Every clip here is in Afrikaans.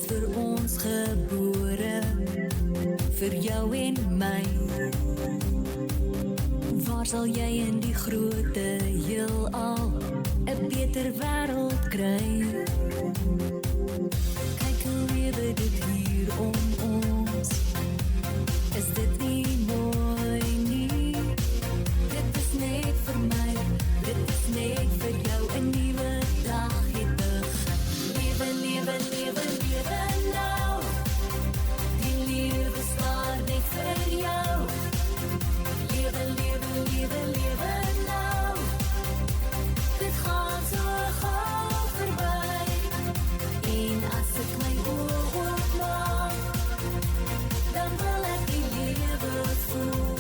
vir ons gebore, vir jou en my. Waar sal jy in die grote heelal 'n beter wêreld kry? Kyk hoe lewe dit hier om ons. Is dit nie mooi nie? Dit is net vir my, dit is net vir jou 'n nuwe dag het begin. Lewe, lewe, lewe, lewe nou. Die lewe staar net vir jou. Lewe, lewe, lewe, lewe nou. Dit gaan so gou verby. En as ek my oë oopmaak, dan wil ek die lewe voel.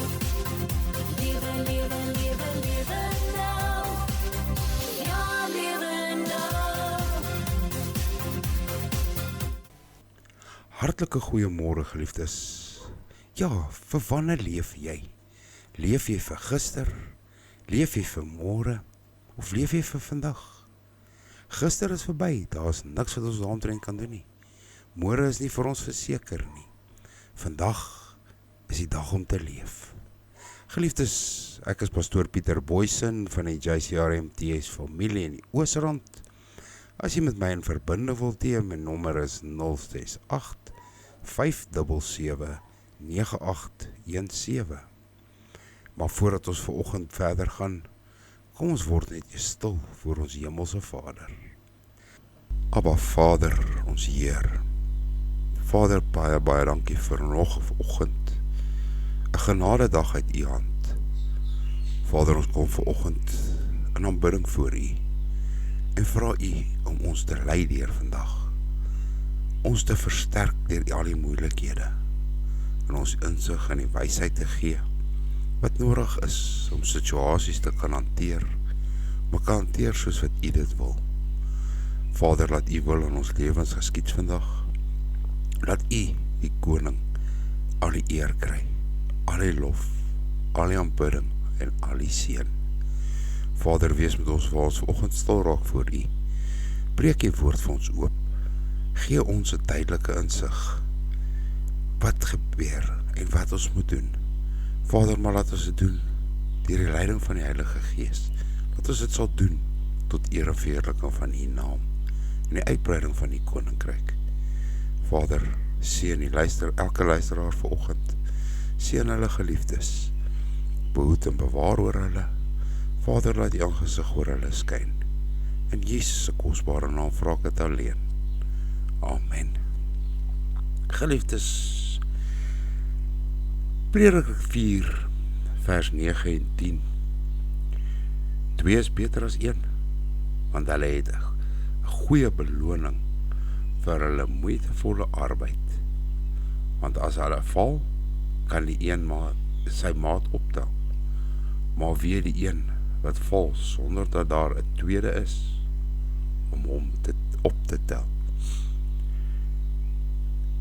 Lewe, lewe, lewe, lewe nou. Ja, lewe nou. Hartlike goeiemôre geliefdes. Ja, vir wanneer leef jy? Leef jy vir gister? Leef jy vir môre? Of leef jy vir vandag? Gister is verby, daar is niks wat ons daaromtrent kan doen nie. Môre is nie vir ons verseker nie. Vandag is die dag om te leef. Geliefdes, ek is pastoor Pieter Boysen van die JCRMTS familie in die Oosrand. As jy met my in verbinding wil tree, my nommer is 068 577 9817. Maar voordat ons vanoggend verder gaan, kom ons word net eers stil voor ons hemelse Vader. Abba Vader, ons Heer. Vader, baie, baie dankie vir nog vanoggend 'n genadedag uit U hand. Vader, ons kom vanoggend in aanbidding voor U en vra U om ons te lei deur vandag. Ons te versterk deur al die moeilikhede en ons insig en die wysheid te gee wat nodig is om situasies te kan hanteer, maar kan hanteer soos wat U dit wil. Vader, laat U wil in ons lewens geskied vandag. Laat U, die koning, al die eer kry, al die lof, al die aanbidding en al die seën. Vader, wees met ons waar ons vanoggend stil raak voor U. Breek U woord vir ons oop. Gee ons 'n duidelike insig wat gebeur en wat ons moet doen. Vader, maar laat ons dit doen deur die leiding van die Heilige Gees. Dat ons dit sal doen tot eer en verheerliking van U naam en die uitbreiding van U koninkryk. Vader, seën elke luisteraar vanoggend. Seën hulle geliefdes. Behoed en bewaar oor hulle. Vader, laat U aangesig oor hulle skyn. In Jesus se kosbare naam vra ek dit alleen. Amen. Geliefdes, Prediker 4 vers 9 en 10. 2 is beter as 1, want hulle het 'n goeie beloning vir hulle moeitevolle arbeid. Want as hulle val, kan die een sy maat optel. Maar wie die een wat val sonder dat daar 'n tweede is om hom op te tel.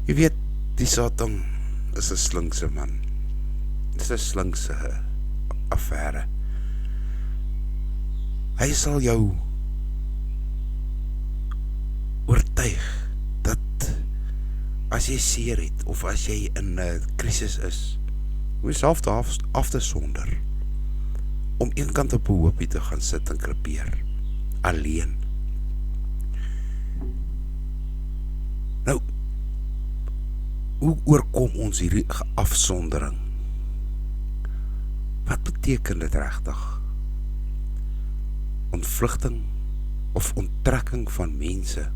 Jy weet, die Satan is 'n slinkse man. Dit is 'n slinkse affære. Hy sal jou oortuig dat as jy seer het of as jy in 'n krisis is, om jouself af te sonder, om eenkant op 'n hoopie te gaan sit en krepeer, alleen. Nou, hoe oorkom ons hierdie afsondering? Wat beteken dit regtig? Ontvlugting of onttrekking van mense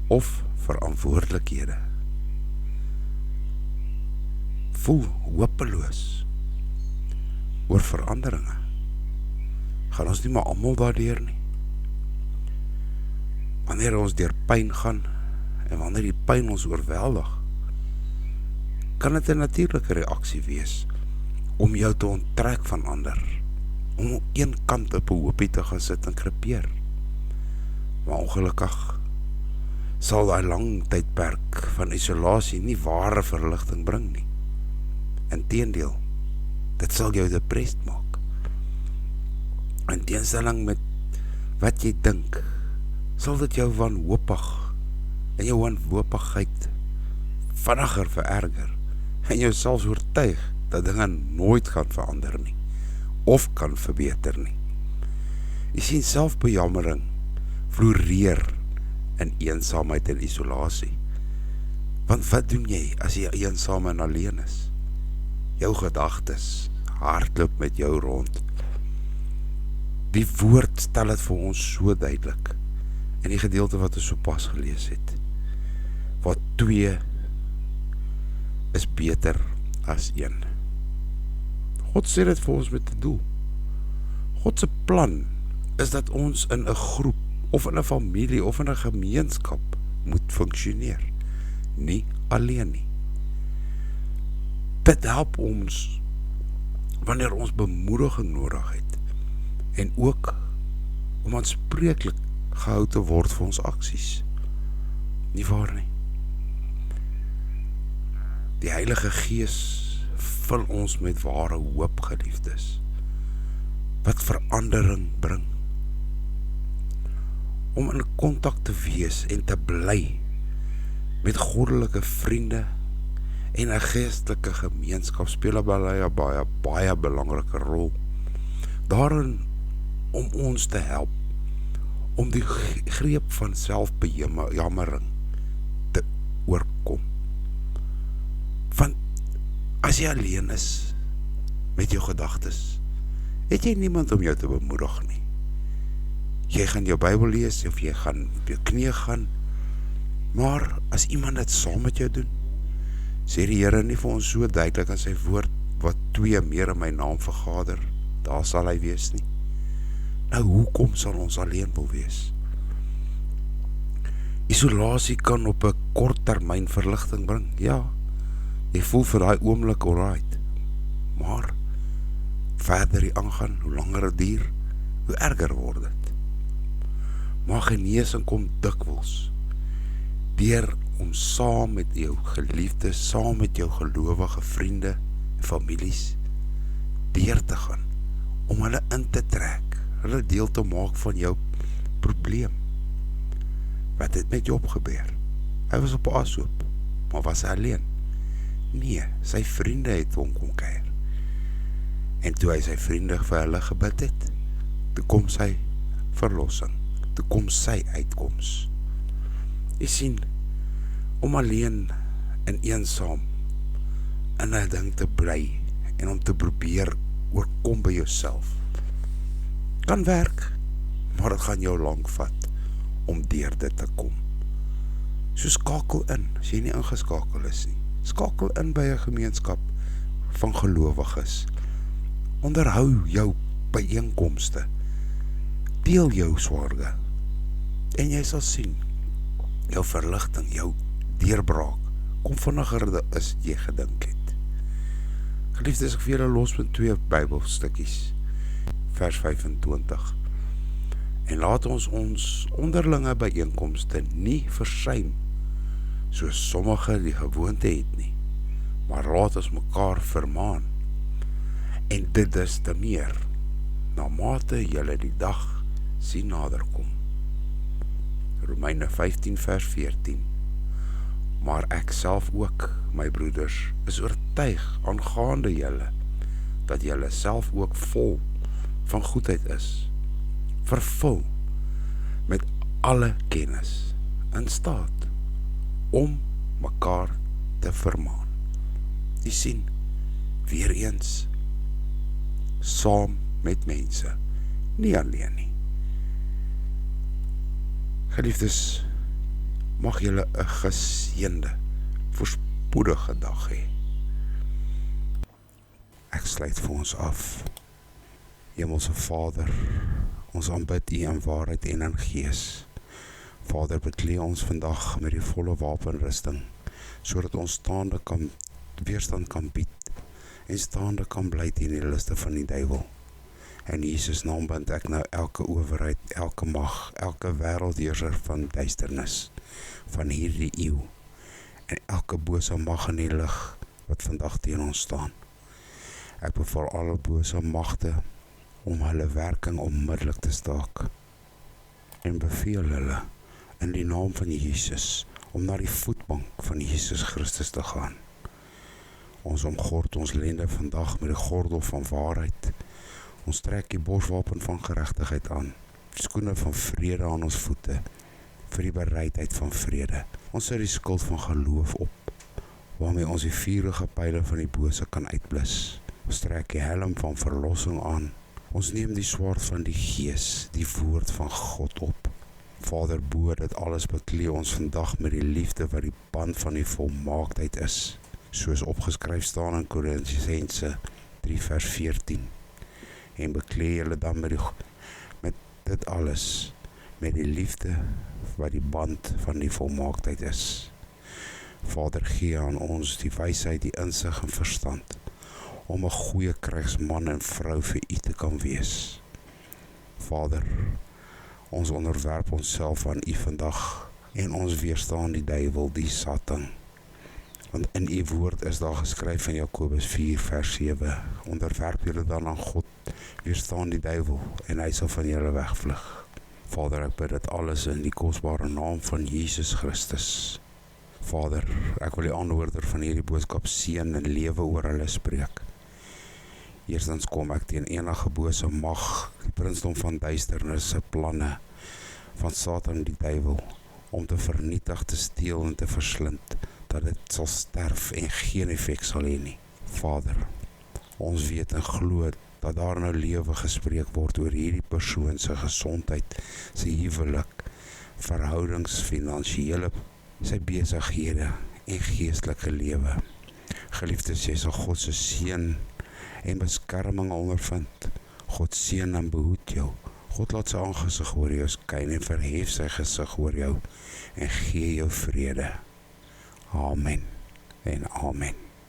of verantwoordelikhede? Voel hopeloos oor veranderinge? Gaan ons nie maar almal daardeur nie? Wanneer ons deur pyn gaan en wanneer die pyn ons oorweldig, kan dit 'n natuurlike reaksie wees om jou te onttrek van ander, om een kant op 'n hoopie te gaan sit en krepeer. Maar ongelukkig sal daai lang tydperk van isolasie nie ware verligting bring nie. Inteendeel, dit sal jou depressed maak. In teenstelling met wat jy dink, sal dit jou wanhoopig en jou wanhoopigheid vinniger vererger, en jou selfs oortuig dat dinge nooit kan verander nie, of kan verbeter nie. Jy sien, selfbejammering floreer in eensaamheid en isolasie. Want wat doen jy as jy eensaam en alleen is? Jou gedagtes hardloop met jou rond. Die woord stel het vir ons so duidelik in die gedeelte wat ons sopas gelees het. Wat 2 is beter as 1. God sê dit vir ons met 'n doel. God se plan is dat ons in 'n groep of in 'n familie of in 'n gemeenskap moet funksioneer, nie alleen nie. Dit help ons wanneer ons bemoediging nodig het en ook om aanspreeklik gehou te word vir ons aksies. Nie waar nie? Die Heilige Gees vul ons met ware hoop, geliefdes, wat verandering bring. Om in kontak te wees en te bly met goddelike vriende en 'n geestelike gemeenskap speel 'n baie belangrike rol daarin om ons te help om die greep van selfbejammering te oorkom. Want as jy alleen is met jou gedagtes, het jy niemand om jou te bemoedig nie. Jy gaan jou Bybel lees of jy gaan op jou knieë gaan, maar as iemand dit saam met jou doen, sê die Here nie vir ons so duidelik in sy woord, wat 2 meer in my naam vergader, daar sal hy wees nie. Nou, hoekom sal ons alleen wil wees? Isolasie kan op 'n kort termyn verligting bring, ja. Jy voel vir daai oomblik alright, maar verder die aangaan, hoe langer dit duur, hoe erger word dit. Maar genesing kom dikwels deur om saam met jou geliefdes, saam met jou gelowige vriende en families deur te gaan, om hulle in te trek, hulle deel te maak van jou probleem. Wat het met Job gebeur? Hy was op Asoop, maar was hy alleen? Nee, sy vriende het hom kom kuier. En toe hy sy vriende vir hulle gebid het, toe kom sy verlossing, toe kom sy uitkoms. Jy sien, om alleen en eensaam in 'n ding te bly en om te probeer oorkom by jouself, kan werk, maar dit gaan jou lank vat om deur dit te kom. So skakel in, as jy nie ingeskakel is nie. Skakel in by 'n gemeenskap van gelowiges. Onderhou jou byeenkomste. Deel jou swaarge. En jy sal sien, jou verligting, jou deurbraak, kom vinniger as jy gedink het. Geliefdes, ek vir julle los met 2 Bybelstukkies, vers 25. En laat ons onderlinge byeenkomste nie versuim, soos sommige die gewoonte het nie, maar laat ons mekaar vermaan. En dit is te meer, na mate julle die dag sien naderkom. Romeine 15 vers 14. Maar ek self ook, my broeders, is oortuig aangaande julle, dat julle self ook vol van goedheid is, vervul met alle kennis, in staat om mekaar te vermaan. Jy sien, weer eens, saam met mense, nie alleen nie. Geliefdes, mag julle 'n geseënde, voorspoedige dag hê. Ek sluit vir ons af. Hemelse Vader, ons aanbid U in waarheid en in gees. Vader, beklee ons vandag met die volle wapenrusting, sodat ons weerstand kan bied, en staande kan bly teen die liste van die duiwel. In Jesus naam bind ek nou elke owerheid, elke mag, elke wêreldheerser van duisternis, van hierdie eeu, en elke bose mag in die lig, wat vandag teen ons staan. Ek beval alle bose magte, om hulle werking onmiddellik te staak, en beveel hulle, in die naam van Jesus, om na die voetbank van Jesus Christus te gaan. Ons omgord ons lende vandag met die gordel van waarheid. Ons trek die borswapen van geregtigheid aan, skoene van vrede aan ons voete, vir die bereidheid van vrede. Ons sit die skild van geloof op, waarmee ons die vurige pyle van die bose kan uitblus. Ons trek die helm van verlossing aan. Ons neem die swaard van die Gees, die woord van God op. Vader, bo dit alles beklee ons vandag met die liefde wat die band van die volmaaktheid is, soos opgeskryf staan in Korintiënse 3 vers 14. En beklee julle dan met dit alles, met die liefde wat die band van die volmaaktheid is. Vader, gee aan ons die wysheid, die insig en verstand, om 'n goeie krygsman en vrou vir U te kan wees. Vader, ons onderwerp onsself aan U vandag, en ons weerstaan die duiwel, die Satan. Want in U woord is daar geskryf in Jakobus 4 vers 7, onderwerp julle dan aan God, weerstaan die duiwel, en hy sal van julle wegvlug. Vader, ek bid dit alles in die kosbare naam van Jesus Christus. Vader, ek wil die aanhoorder van hierdie boodskap seën en lewe oor hulle spreek. Eerstens kom ek teen enige bose mag, die prinsdom van duisternis, se planne van Satan die duiwel, om te vernietig, te steel en te verslind, dat dit sal sterf en geen effek sal hê nie. Vader, ons weet en glo dat daar nou lewe gespreek word oor hierdie persoon se gesondheid, sy huwelik, verhoudings, finansiële, sy besighede en geestelike lewe. Geliefdes, jy sal God se seën en beskerming ondervind. God seën en behoed jou. God laat sy aangesig oor jou skyn en verhef sy gesig oor jou en gee jou vrede. Amen en amen.